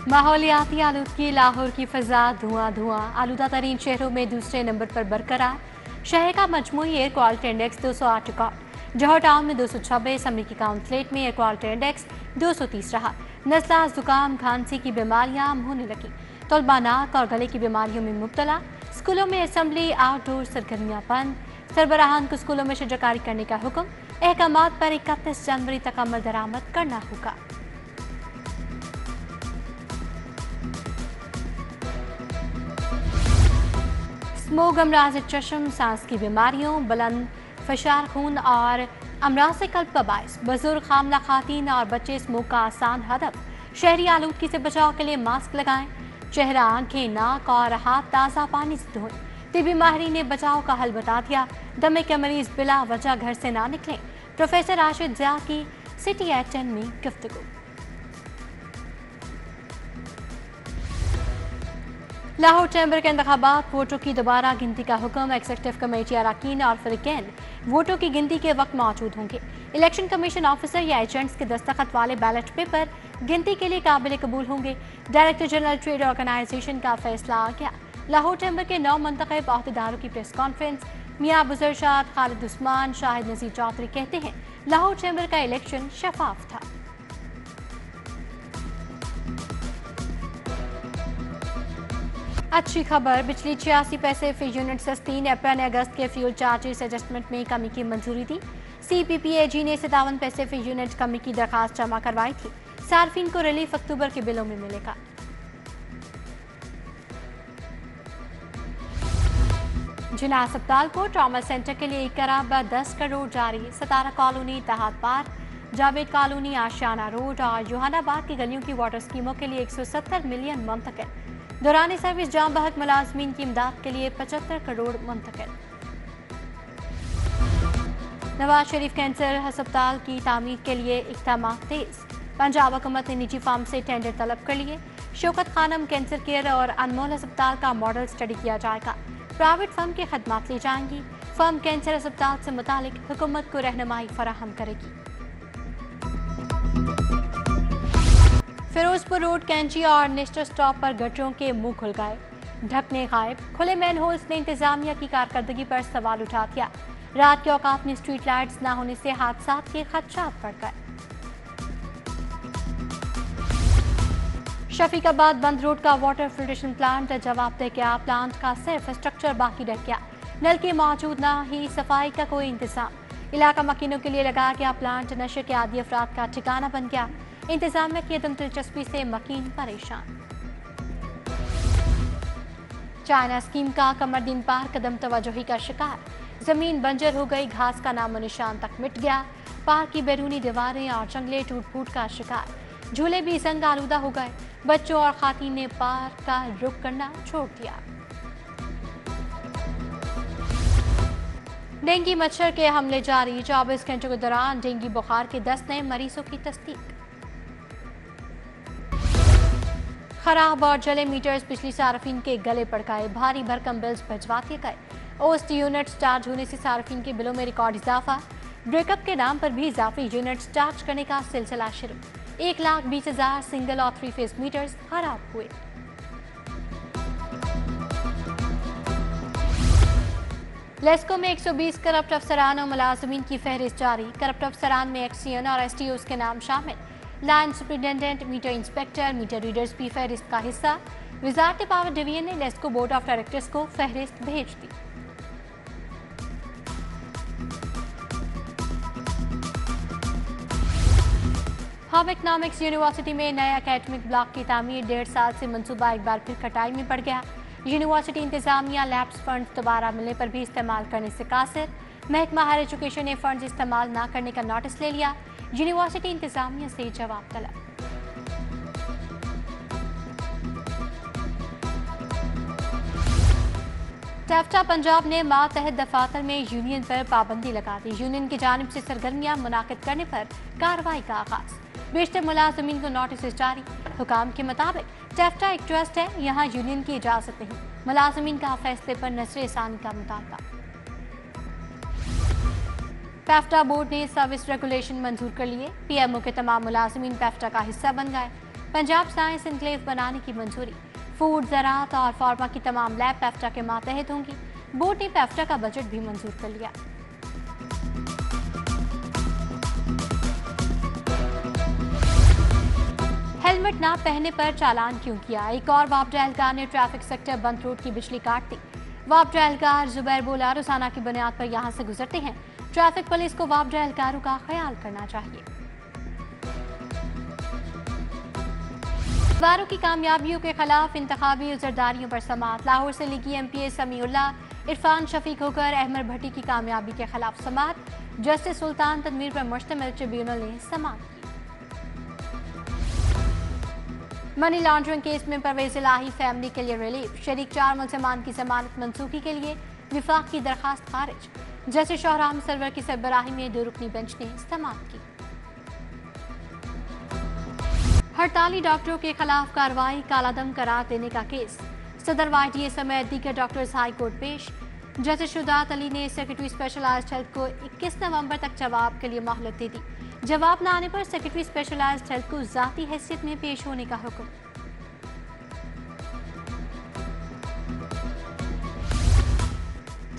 माहौलियाती आलूदगी लाहौर की फ़ज़ा धुआं धुआं आलूदा तरीन शहरों में दूसरे नंबर पर बरकरार। शहर का मजमूई एयर क्वालिटी इंडेक्स 208 रिकॉर्ड। जौहर टाउन में 226, अमरीकी काउंसलेट में एयर क्वालिटी इंडेक्स 230 रहा। नज़ला, जुकाम, खांसी की बीमारियां आम होने लगी। तलबा नाक और गले की बीमारियों में मुब्तला। स्कूलों में असम्बली आउटडोर सरगर्मियां बंद। सरबराहान को स्कूलों में शजरकारी करने का हुक्म। अहकामात पर 31 जनवरी तक अमल दरामद करना होगा। स्मोग अमराज चश्म, सांस की बीमारियों, बुलंद फशार खून और अमराज कल्ब का बायस। बुजुर्ग, हामला खातीन और बच्चे स्मोग का आसान हदफ। शहरी आलूदगी से बचाव के लिए मास्क लगाएं। चेहरा, आंखें, नाक और हाथ ताज़ा पानी से धोएं। तिबी माहिरीन ने बचाव का हल बता दिया। दमे के मरीज बिला वजह घर से ना निकलें। प्रोफेसर राशिद ज़िया की सिटी एट 10 में गुफ्तगू। लाहौर चैम्बर के इंतखाबात, वोटों की दोबारा गिनती का हुक्म। एग्जीक्यूटिव कमेटी अरकान और फ़रीक़ैन वोटों की गिनती के वक्त मौजूद होंगे। इलेक्शन कमीशन ऑफिसर या एजेंट्स के दस्तखत वाले बैलेट पेपर गिनती के लिए काबिल कबूल होंगे। डायरेक्टर जनरल ट्रेड ऑर्गेनाइजेशन का फैसला आ गया। लाहौर चैम्बर के 9 मुंतखब अहदेदारों की प्रेस कॉन्फ्रेंस। मियां बुज़रशाद, खालिद उस्मान, शाहिद नज़ीर चौधरी कहते हैं लाहौर चैम्बर का इलेक्शन शफाफ था। अच्छी खबर, बिजली 86 पैसे फी यूनिट सस्ती। नेपरा ने अगस्त के फ्यूल चार्जेस एडजस्टमेंट में कमी की मंजूरी दी। CPPAG ने 57 पैसे फी यूनिट कमी की दरखास्त जमा करवाई थी। सार्फिन को रिलीफ अक्टूबर के बिलों में मिलेगा। जिला अस्पताल को ट्रॉमा सेंटर के लिए 1 करोड़ जारी। सतारा कॉलोनी, तहात पार्क, जावेद कॉलोनी, आशियाना रोड और जोहानाबाद की गलियों की वाटर स्कीमों के लिए 170 मिलियन मुंतकिल। दौरान सर्विस जाम बहक मुलाजमीन की इमदाद के लिए 75 करोड़ मुंतकिल। नवाज शरीफ कैंसर अस्पताल की तामीर के लिए इक़दाम तेज। पंजाब हुकूमत ने निजी फार्म से टेंडर तलब कर लिए। शौकत खानम कैंसर केयर और अनमोल अस्पताल का मॉडल स्टडी किया जाएगा। प्राइवेट फर्म की खदमात ली जाएंगी। फर्म कैंसर अस्पताल से मुतालिक हुकूमत को रहनुमाई फराहम करेगी। फिरोजपुर रोड, कैंची और नेस्टर स्टॉप पर गटरों के मुंह खुल गए। ढकने गायब। खुले मैन होल्स ने इंतजामिया की कारकर्दगी पर सवाल उठा दिया। रात के औकात में स्ट्रीट लाइट्स न होने से हादसात के खदशात बढ़ गए। शफीकाबाद बंद रोड का वाटर फिल्ट्रेशन प्लांट जवाब दे गया। प्लांट का सिर्फ स्ट्रक्चर बाकी रह गया। नल के मौजूद न ही सफाई का कोई इंतजाम। इलाका मकीनों के लिए लगाया गया प्लांट नशे के आदी अफराद का ठिकाना बन गया। इंतजामिया की अदम दिलचस्पी से मकीन परेशान। चाइना स्कीम का कमरदीन पार्क कदम तवज्जोही का शिकार। जमीन बंजर हो गई, घास का नामो निशान तक मिट गया। पार्क की बैरूनी दीवारें और जंगले टूट फूट का शिकार। झूले भी जंग आलूदा हो गए। बच्चों और खातून ने पार्क का रुख करना छोड़ दिया। डेंगू मच्छर के हमले जारी। 24 घंटों के दौरान डेंगू बुखार के 10 नए मरीजों की तस्दीक। खराब और जले मीटर्स बिजली सार्फिन के गले पड़ गए। भारी भरकम बिल्स भिजवा दिए गए। ओस्ट यूनिट चार्ज होने से सार्फिन के बिलों में रिकॉर्ड इजाफा। ब्रेकअप के नाम पर भी इजाफी यूनिट चार्ज करने का सिलसिला शुरू। 1,20,000 सिंगल और 3 फेज मीटर्स खराब हुए। लेस्को में 120 करप्ट अफसरान और मुलाजमीन की फहरिस्त जारी। करप्ट अफसरान में एक्सियन और STOs के नाम शामिल। Line superintendent, meter inspector, meter readers भी फहरिस्त का हिस्सा। वजारत पावर डिवीजन ने लेस्को बोर्ड ऑफ डायरेक्टर्स को फहरिस्त भेज दी। हब इकनॉमिक्स यूनिवर्सिटी में नए एकेडमिक ब्लॉक की तामीर 1.5 साल से मंसूबा एक बार फिर खटाई में पड़ गया। यूनिवर्सिटी इंतजामिया लैब्स फंड दोबारा मिलने पर भी इस्तेमाल करने से कासिर। महकमा हायर एजुकेशन ने फंड इस्तेमाल न करने का नोटिस ले लिया। यूनिवर्सिटी इंतजामिया से जवाब तलब। टैफ्टा पंजाब ने मातहत दफातर में यूनियन पर पाबंदी लगा दी। यूनियन की जानिब से सरगर्मियां मुनाकिद करने पर कार्रवाई का आगाज। बेशतर मुलाजमीन को नोटिस जारी। हुकाम के मुताबिक टैफ्टा एक ट्रस्ट है, यहाँ यूनियन की इजाजत नहीं। मुलाजमीन का फैसले पर नजरसानी का मुतालबा। पैफ्टा बोर्ड ने सर्विस रेगुलेशन मंजूर कर लिए। PMO के तमाम मुलाजमीन पैफ्टा का हिस्सा बन गए। पंजाब साइंस एनक्लेव बनाने की मंजूरी। फूड, ज़राअत और फार्मा की तमाम लैब पेफ्टा के मातहत होंगी। बोर्ड ने पेफ्टा का बजट भी मंजूर कर लिया। हेलमेट ना पहनने पर चालान क्यों किया? एक और वापडा एहलकार ने ट्रैफिक सेक्टर बंद रोड की बिजली काट दी। वापडा एहलकार जुबैर बोला, रोजाना की बुनियाद पर यहाँ से गुजरते हैं। ट्रैफिक पुलिस को वापडा एहलकारों का ख्याल करना चाहिए। उम्मीदवारों की कामयाबियों के खिलाफ इंतखाबी उजरदारियों पर समाअत। लाहौर से लीगी एमपी समीउल्लाह, इरफान शफीक होकर अहमद भट्टी की कामयाबी के खिलाफ समाअत। जस्टिस सुल्तान तनवीर पर मुश्तमिल ट्रिब्यूनल ने समाअत की। मनी लॉन्ड्रिंग केस में परवेज इलाही फैमिली के लिए रिलीफ। शरीक 4 मुलजमान की जमानत मंसूखी के लिए विफाक की दरखास्त खारिज। जस्टिस शोहराम सरवर की सरबराही में 2 रुकनी बेंच ने समाअत की। हड़ताली डॉक्टरों के खिलाफ कार्रवाई, कालादम करार देने का केस। सदर YDA समेत दीगर डॉक्टर्स हाई कोर्ट पेश। जस्टिस शुजात अली ने सेक्रेटरी स्पेशलाइज्ड हेल्थ को 21 नवंबर तक जवाब के लिए मोहलत दे दी। जवाब न आने पर सेक्रेटरी स्पेशलाइज्ड हेल्थ को जाती हैसियत में पेश होने का हुक्म।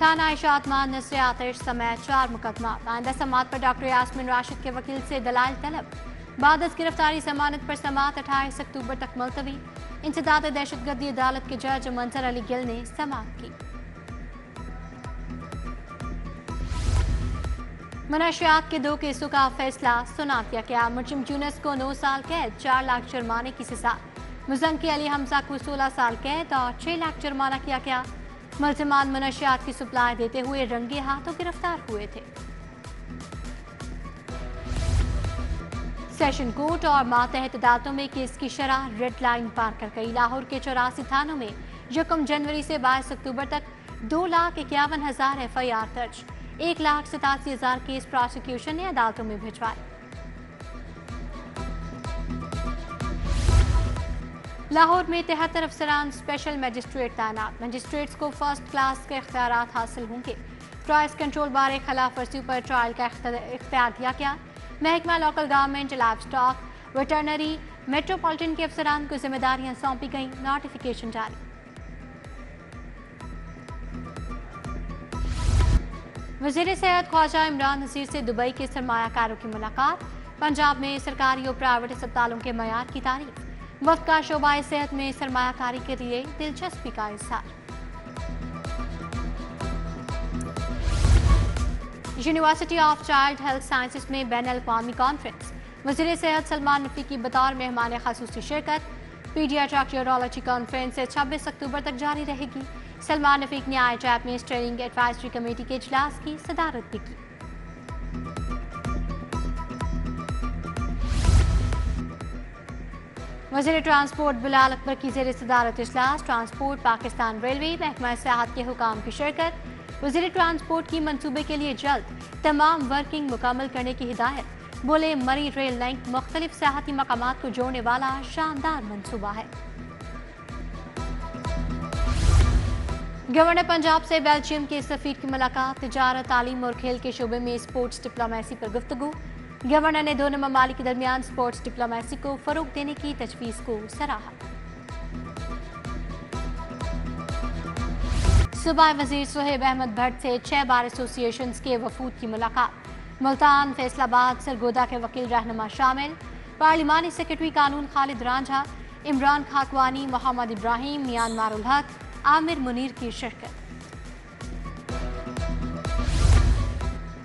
थाना इशातमान नस्र आतिश समेत 4 मुकदमा। आइंदा समाअत पर डॉक्टर यास्मीन राशिद के वकील से दलाइल तलब। बाद गिरफ्तारी जमानत पर समाअत 28 अक्टूबर तक मुलतवी। इंसदाद दहशतगर्दी अदालत के जज मंजर अली गिल ने समाअत की। मनशियात के 2 केसों का फैसला सुना दिया गया। मुजरिम यूनुस को 9 साल कैद, 4 लाख जुर्माने की सजा। मुजंकी अली हमजा को 16 साल कैद और 6 लाख जुर्माना किया गया। मुलजिमान मनशियात की सप्लाई देते हुए रंगे हाथों गिरफ्तार हुए थे। सेशन कोर्ट और मातहत अदालतों में केस की शरह रेड लाइन पार कर गई। लाहौर के 84 थानों में 1 जनवरी से 22 अक्टूबर तक 2,51,000 FIR दर्ज। 1,87,000 केस प्रोसिक्यूशन ने अदालतों में भिजवाए। लाहौर में 73 अफसरान स्पेशल मजिस्ट्रेट तैनात। मजिस्ट्रेट्स को फर्स्ट क्लास के इख्तियारात हासिल होंगे। प्राइस कंट्रोल बारे खिलाफ वर्जी पर ट्रायल का इख्तियार दिया गया। महकमा local government, live stock, veterinary, metropolitan के अफसरान को जिम्मेदारियां सौंपी गई। नोटिफिकेशन जारी। वज़ीर सेहत ख्वाजा इमरान नज़ीर से दुबई के सरमायाकारों की मुलाकात। पंजाब में सरकारी और प्राइवेट अस्पतालों के मयार की तारीफ। वक्त का शोबा सेहत में सरमायाकारी के लिए दिलचस्पी का इज़हार। University of child health sciences में बैनुल-अक़वामी कॉन्फ्रेंस। वज़ीर सेहत सलमान नफ़ी की बतौर मेहमान ख़ासूसी शिरकत। पीडियाट्रिक यूरोलॉजी कॉन्फ्रेंस 26 अक्टूबर तक जारी रहेगी। सलमान नफ़ी ने IJAP में स्टीयरिंग एडवाइजरी कमेटी के इजलास की सदारत भी की। वज़ीर ट्रांसपोर्ट बिलाल अकबर की ज़ेर सदारत इजलास। ट्रांसपोर्ट, पाकिस्तान रेलवे, महकमा सियाहत के हुकाम की शिरकत। वज़ीर ट्रांसपोर्ट की मंसूबे के लिए जल्द तमाम वर्किंग मुकम्मल करने की हिदायत। बोले, मरी रेल लिंक मुख्तलिफ सियाहती मकामात को जोड़ने वाला शानदार मंसूबा है। गवर्नर पंजाब से बेल्जियम के सफीर की मुलाकात। तिजारत, तालीम और खेल के शोबे में स्पोर्ट्स डिप्लोमेसी पर गुफ्तगू। गवर्नर ने दोनों ममालिक के दरमियान स्पोर्ट्स डिप्लोमेसी को फरोग देने की तजवीज़ को सराहा। सूबाई वज़ीर सुहेब अहमद भट्ट से 6 बार एसोसिएशन के वफूद की मुलाकात। मुल्तान, फैसलाबाद, सरगोदा के वकील रहनुमा शामिल। पार्लिमानी सेक्रेटरी कानून खालिद रांझा, इमरान खाकवानी, मोहम्मद इब्राहिम, म्यांमार उल हक, आमिर मुनीर की शिरकत।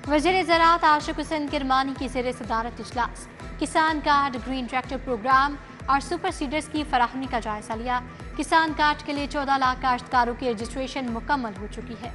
वज़ीर ज़राअत आशिक हुसैन किरमानी की ज़ेर सदारत इजलास। किसान कार्ड, ग्रीन ट्रैक्टर प्रोग्राम और सुपर सीडर्स की फराहमी का जायजा लिया। किसान कार्ड के लिए 14 लाख काश्तकारों की रजिस्ट्रेशन मुकम्मल हो चुकी है।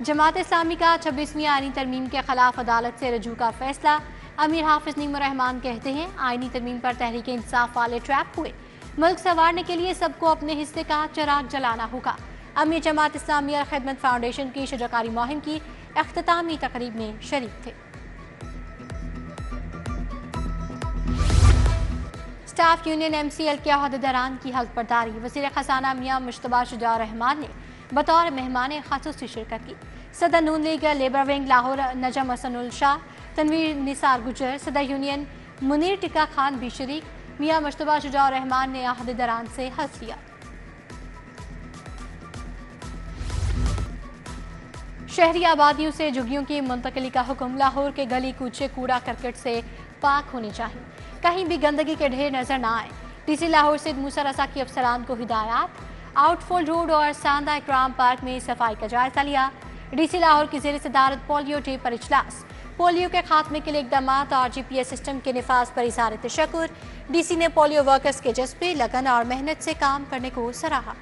जमात इस्लामी का 26वीं आईनी तरमीम के खिलाफ अदालत से रजू का फैसला। अमीर हाफिज नीम रहमान कहते हैं, आईनी तरमीम पर तहरीक इंसाफ वाले ट्रैप हुए। मुल्क संवारने के लिए सबको अपने हिस्से का चिराग जलाना होगा। अमीर जमात इस्लामी और खिदमत फाउंडेशन की शजरकारी मुहिम की इख्तितामी तकरीब में शरीक थे। स्टाफ यूनियन MCL के अहदेदारान की हल्फ बर्दारी। वज़ीर खजाना मियां मुश्तबा शुजा रहमान ने बतौर मेहमान खासूसी शिरकत की। सदर नून लीग लेबर विंग लाहौर नजम हसन उल शाह, تنویر نثار گجر، صدر یونین منیر ٹکا خان بھی شریک، میاں مشتبہ شجاع الرحمان نے عہدیداران سے حلف لیا۔ شہری آبادیوں سے جھگیوں کی منتقلی کا حکم، لاہور کے گلی کوچے کوڑا کرکٹ سے پاک ہونے چاہیے، کہیں بھی گندگی کے ڈھیر نظر نہ آئے۔ ڈی سی لاہور سے موسیٰ رضا کی افسران کو ہدایات، آؤٹ فول روڈ اور ساندہ اکرام پارک میں صفائی کا جائزہ لیا۔ ڈی سی لاہور کی زیر صدارت پولیو ڈے پر اجلاس، پولیو کے خاتمے کے لیے اقدامات اور جی پی ایس سسٹم کے نفاذ پر اظہار تشکر۔ ڈی سی نے پولیو ورکرز کے جذبے، لگن اور محنت سے کام کرنے کو سراہا۔